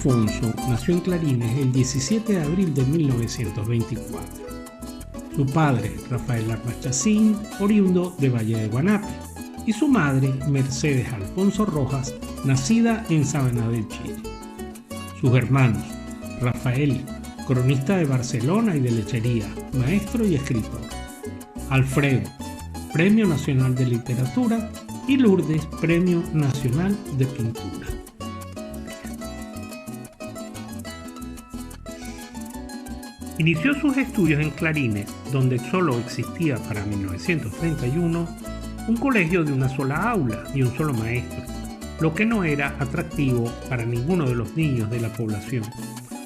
Alfonso nació en Clarines el 17 de abril de 1924. Su padre, Rafael Armas Chacín, oriundo de Valle de Guanape, y su madre, Mercedes Alfonso Rojas, nacida en Sabana del Chile. Sus hermanos, Rafael, cronista de Barcelona y de Lechería, maestro y escritor; Alfredo, Premio Nacional de Literatura; y Lourdes, Premio Nacional de Pintura. Inició sus estudios en Clarines, donde solo existía para 1931 un colegio de una sola aula y un solo maestro, lo que no era atractivo para ninguno de los niños de la población,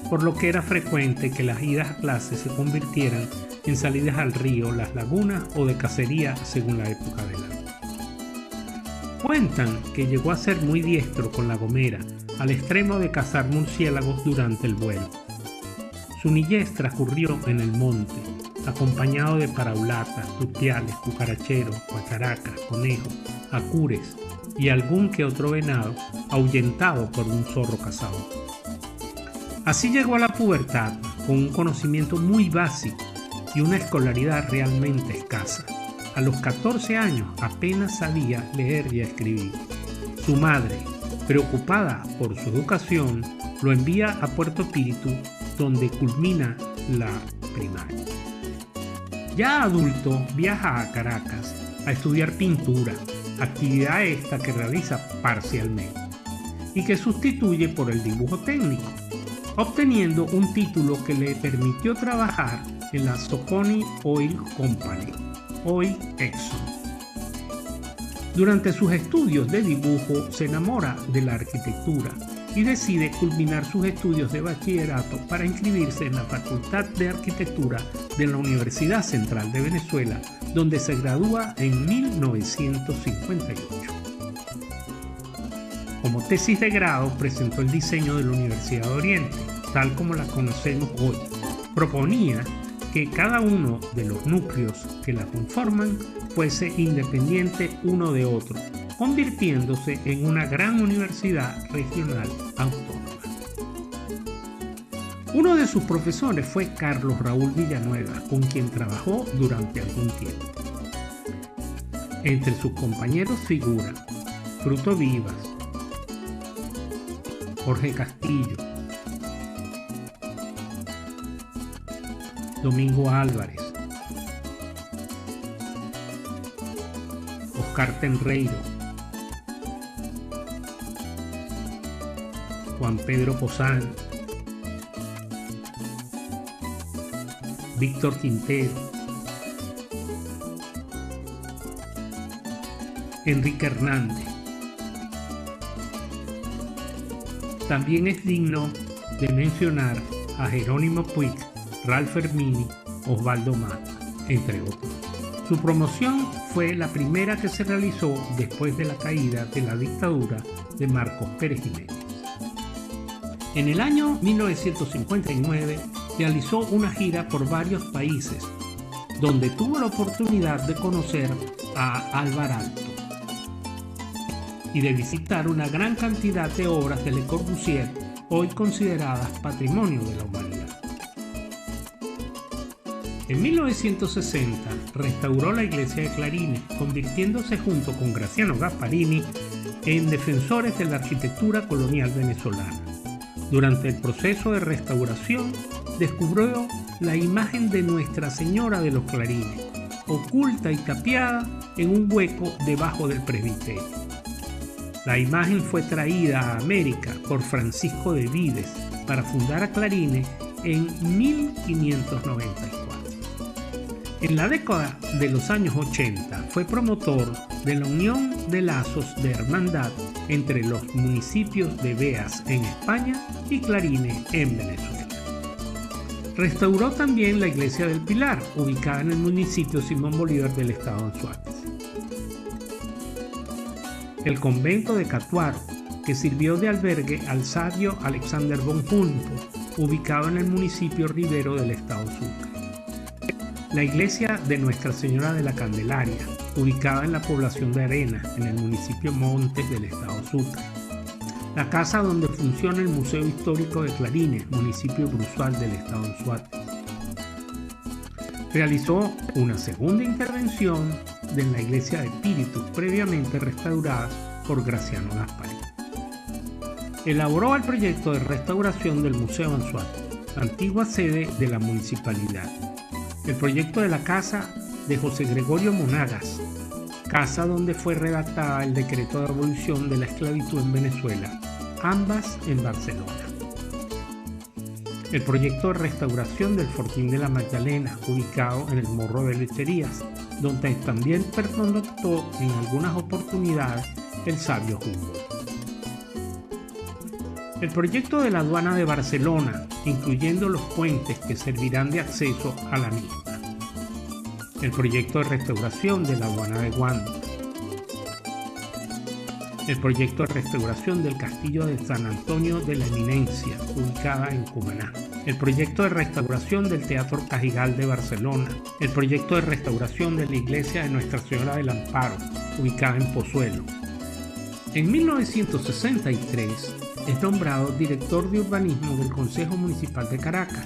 por lo que era frecuente que las idas a clases se convirtieran en salidas al río, las lagunas o de cacería según la época del año. Cuentan que llegó a ser muy diestro con la gomera, al extremo de cazar murciélagos durante el vuelo. Su niñez transcurrió en el monte, acompañado de paraulatas, tutiales, cucaracheros, guacharacas, conejos, acures y algún que otro venado ahuyentado por un zorro cazador. Así llegó a la pubertad con un conocimiento muy básico y una escolaridad realmente escasa. A los 14 años apenas sabía leer y escribir. Su madre, preocupada por su educación, lo envía a Puerto Píritu, donde culmina la primaria. Ya adulto, viaja a Caracas a estudiar pintura, actividad esta que realiza parcialmente y que sustituye por el dibujo técnico, obteniendo un título que le permitió trabajar en la Socony Oil Company, hoy Exxon. Durante sus estudios de dibujo se enamora de la arquitectura y decide culminar sus estudios de bachillerato para inscribirse en la Facultad de Arquitectura de la Universidad Central de Venezuela, donde se gradúa en 1958. Como tesis de grado presentó el diseño de la Universidad de Oriente, tal como la conocemos hoy. Proponía que cada uno de los núcleos que la conforman fuese independiente uno de otro, convirtiéndose en una gran universidad regional autónoma. Uno de sus profesores fue Carlos Raúl Villanueva, con quien trabajó durante algún tiempo. Entre sus compañeros figuran Fruto Vivas, Jorge Castillo, Domingo Álvarez, Oscar Tenreiro, Juan Pedro Pozán, Víctor Quintero, Enrique Hernández. También es digno de mencionar a Jerónimo Puig, Ralph Fermini, Osvaldo Mata, entre otros. Su promoción fue la primera que se realizó después de la caída de la dictadura de Marcos Pérez Jiménez. En el año 1959 realizó una gira por varios países, donde tuvo la oportunidad de conocer a Alvar Aalto y de visitar una gran cantidad de obras de Le Corbusier, hoy consideradas patrimonio de la humanidad. En 1960 restauró la iglesia de Clarines, convirtiéndose junto con Graciano Gasparini en defensores de la arquitectura colonial venezolana. Durante el proceso de restauración descubrió la imagen de Nuestra Señora de los Clarines, oculta y tapiada en un hueco debajo del presbiterio. La imagen fue traída a América por Francisco de Vides para fundar a Clarines en 1594. En la década de los años 80 fue promotor de la unión de lazos de hermandad entre los municipios de Beas en España y Clarines en Venezuela. Restauró también la iglesia del Pilar, ubicada en el municipio Simón Bolívar del estado Anzoátegui. El convento de Catuaro, que sirvió de albergue al sabio Alexander von Humboldt, ubicado en el municipio Rivero del estado Sucre. La iglesia de Nuestra Señora de la Candelaria, ubicada en la población de Arena, en el municipio Montes del estado Sucre. la casa donde funciona el Museo Histórico de Clarines, municipio Bruzual del estado Anzoátegui. Realizó una segunda intervención de la iglesia de Espíritus, previamente restaurada por Graciano Gasparín. Elaboró el proyecto de restauración del Museo Anzoátegui, antigua sede de la municipalidad. El proyecto de la casa de José Gregorio Monagas, casa donde fue redactada el decreto de abolición de la esclavitud en Venezuela, ambas en Barcelona. El proyecto de restauración del Fortín de la Magdalena, ubicado en el Morro de Lecherías, donde también pernoctó en algunas oportunidades el sabio Humboldt. El proyecto de la aduana de Barcelona, incluyendo los puentes que servirán de acceso a la misma. El proyecto de restauración de la aduana de Guándaro. El proyecto de restauración del castillo de San Antonio de la Eminencia, ubicada en Cumaná. El proyecto de restauración del Teatro Cajigal de Barcelona. El proyecto de restauración de la iglesia de Nuestra Señora del Amparo, ubicada en Pozuelo. En 1963 es nombrado director de urbanismo del Consejo Municipal de Caracas,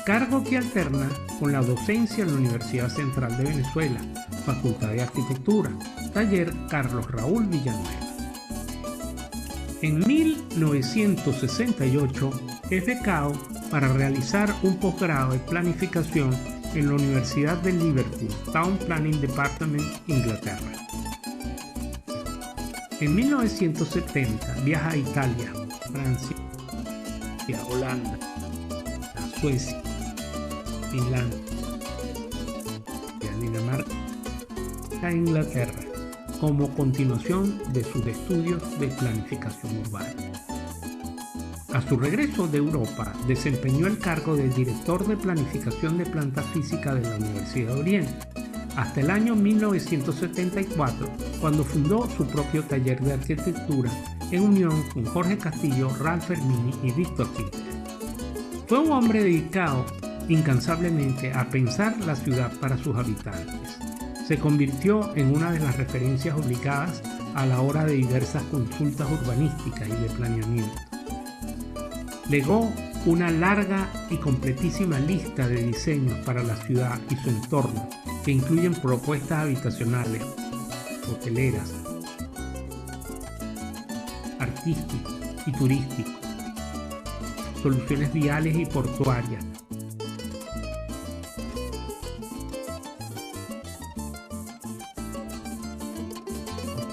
cargo que alterna con la docencia en la Universidad Central de Venezuela, Facultad de Arquitectura, taller Carlos Raúl Villanueva. En 1968 es becado para realizar un posgrado de planificación en la Universidad de Liverpool, Town Planning Department, Inglaterra. En 1970 viaja a Italia, Francia, Holanda, Suecia, Finlandia, Dinamarca e Inglaterra, como continuación de sus estudios de planificación urbana. A su regreso de Europa, desempeñó el cargo de director de planificación de planta física de la Universidad de Oriente, hasta el año 1974, cuando fundó su propio taller de arquitectura en unión con Jorge Castillo, Ralph Fermini y Víctor Quintero. Fue un hombre dedicado incansablemente a pensar la ciudad para sus habitantes. Se convirtió en una de las referencias obligadas a la hora de diversas consultas urbanísticas y de planeamiento. Legó una larga y completísima lista de diseños para la ciudad y su entorno, que incluyen propuestas habitacionales, hoteleras, artísticos y turísticos, soluciones viales y portuarias,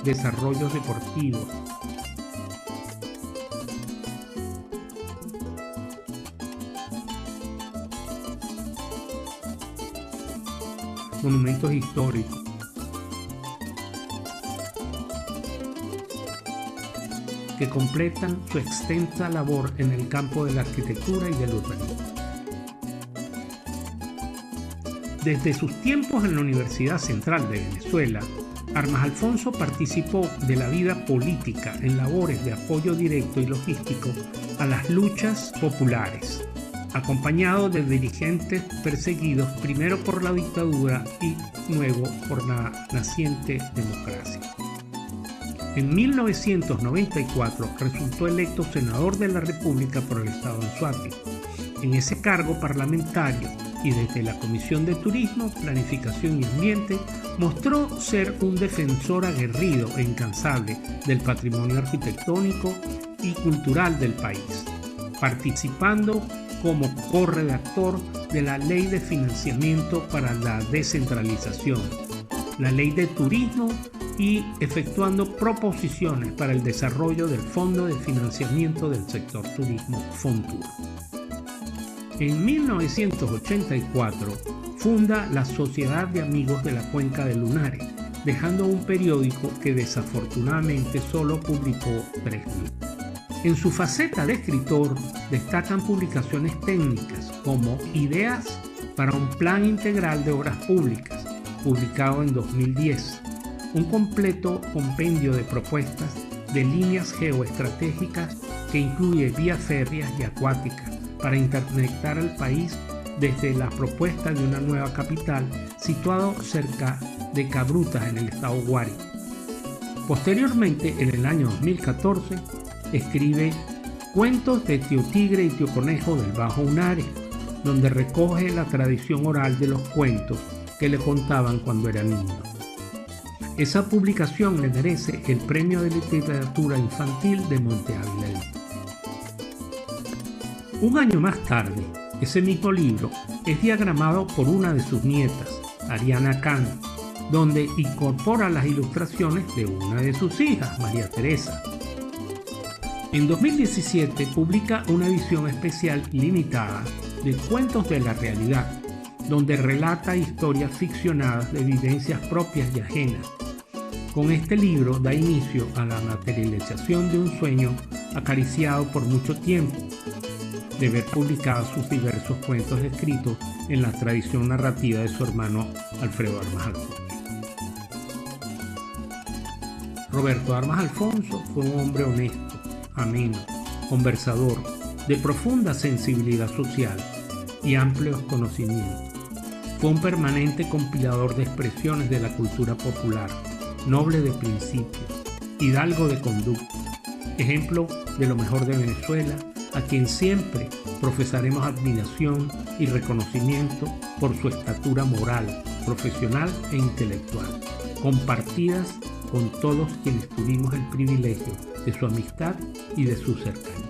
desarrollos deportivos, monumentos históricos, que completan su extensa labor en el campo de la arquitectura y del urbanismo. Desde sus tiempos en la Universidad Central de Venezuela, Armas Alfonso participó de la vida política en labores de apoyo directo y logístico a las luchas populares, acompañado de dirigentes perseguidos primero por la dictadura y luego por la naciente democracia. En 1994 resultó electo senador de la República por el estado de Anzoátegui. En ese cargo parlamentario y desde la Comisión de Turismo, Planificación y Ambiente, mostró ser un defensor aguerrido e incansable del patrimonio arquitectónico y cultural del país, participando como corredactor de la Ley de Financiamiento para la Descentralización, la Ley de Turismo y efectuando proposiciones para el desarrollo del Fondo de Financiamiento del Sector Turismo, FONTUR. En 1984 funda la Sociedad de Amigos de la Cuenca del Lunares, dejando un periódico que desafortunadamente solo publicó 3 libros. En su faceta de escritor destacan publicaciones técnicas como Ideas para un Plan Integral de Obras Públicas, publicado en 2010, un completo compendio de propuestas de líneas geoestratégicas que incluye vías férreas y acuáticas para interconectar al país desde la propuesta de una nueva capital situado cerca de Cabrutas en el estado Guárico. Posteriormente, en el año 2014, escribe Cuentos de Tío Tigre y Tío Conejo del Bajo Unare, donde recoge la tradición oral de los cuentos que le contaban cuando era niño. Esa publicación le merece el Premio de Literatura Infantil de Monte Ávila. Un año más tarde, ese mismo libro es diagramado por una de sus nietas, Ariana Kahn, donde incorpora las ilustraciones de una de sus hijas, María Teresa. En 2017 publica una edición especial limitada de Cuentos de la Realidad, donde relata historias ficcionadas de vivencias propias y ajenas. Con este libro da inicio a la materialización de un sueño acariciado por mucho tiempo, de ver publicados sus diversos cuentos escritos en la tradición narrativa de su hermano Alfredo Armas Alfonso. Roberto Armas Alfonso fue un hombre honesto, ameno, conversador, de profunda sensibilidad social y amplios conocimientos. Fue un permanente compilador de expresiones de la cultura popular, noble de principios, hidalgo de conducta, ejemplo de lo mejor de Venezuela, a quien siempre profesaremos admiración y reconocimiento por su estatura moral, profesional e intelectual, compartidas con todos quienes tuvimos el privilegio de su amistad y de su cercanía.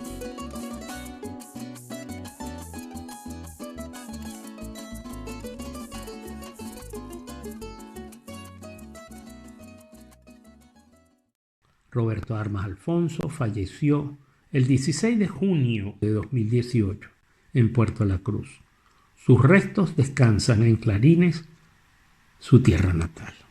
Roberto Armas Alfonso falleció el 16 de junio de 2018 en Puerto La Cruz. Sus restos descansan en Clarines, su tierra natal.